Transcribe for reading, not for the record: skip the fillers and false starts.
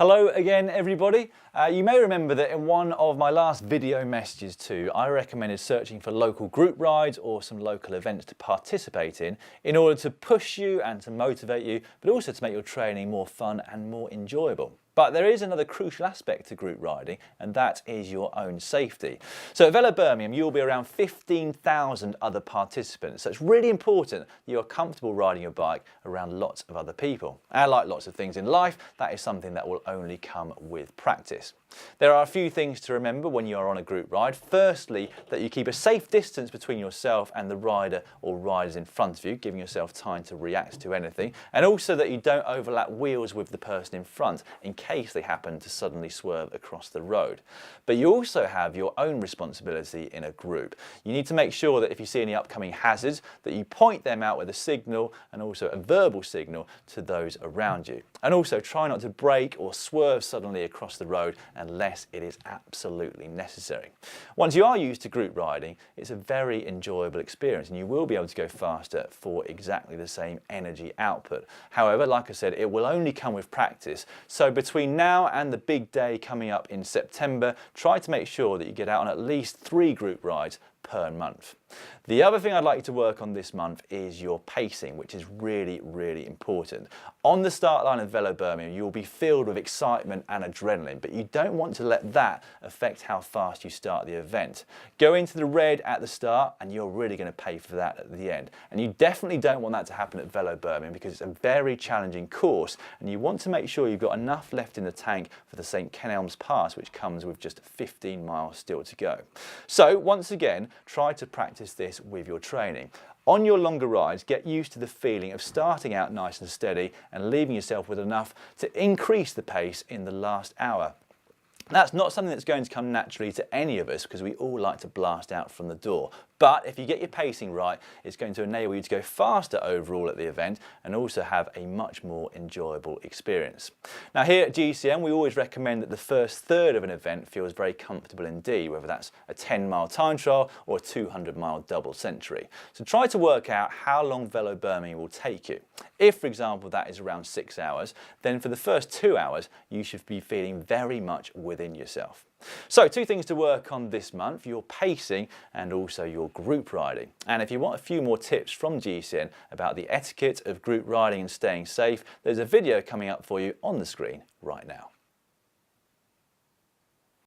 Hello again everybody. You may remember that in one of my last video messages too, I recommended searching for local group rides or some local events to participate in order to push you and to motivate you, but also to make your training more fun and more enjoyable. But there is another crucial aspect to group riding, and that is your own safety. So at Velo Birmingham, you'll be around 15,000 other participants. So it's really important that you're comfortable riding your bike around lots of other people. And like lots of things in life, that is something that will only come with practice. There are a few things to remember when you are on a group ride. Firstly, that you keep a safe distance between yourself and the rider or riders in front of you, giving yourself time to react to anything. And also that you don't overlap wheels with the person in front in case they happen to suddenly swerve across the road. But you also have your own responsibility in a group. You need to make sure that if you see any upcoming hazards, that you point them out with a signal and also a verbal signal to those around you. And also try not to brake or swerve suddenly across the road unless it is absolutely necessary. Once you are used to group riding, it's a very enjoyable experience and you will be able to go faster for exactly the same energy output. However, like I said, it will only come with practice. So between now and the big day coming up in September, try to make sure that you get out on at least 3 group rides per month. The other thing I'd like you to work on this month is your pacing, which is really important. On the start line of Velo Birmingham, you'll be filled with excitement and adrenaline, but you don't want to let that affect how fast you start the event. Go into the red at the start and you're really going to pay for that at the end. And you definitely don't want that to happen at Velo Birmingham because it's a very challenging course and you want to make sure you've got enough left in the tank for the St Kenelm's Pass, which comes with just 15 miles still to go. So once again, try to practice this with your training. On your longer rides, get used to the feeling of starting out nice and steady and leaving yourself with enough to increase the pace in the last hour. That's not something that's going to come naturally to any of us because we all like to blast out from the door. But if you get your pacing right, it's going to enable you to go faster overall at the event and also have a much more enjoyable experience. Now here at GCN, we always recommend that the first third of an event feels very comfortable indeed, whether that's a 10-mile time trial or a 200-mile double century. So try to work out how long Velo Birmingham will take you. If, for example, that is around 6 hours, then for the first 2 hours, you should be feeling very much within yourself. So 2 things to work on this month, your pacing and also your group riding. And if you want a few more tips from GCN about the etiquette of group riding and staying safe, there's a video coming up for you on the screen right now.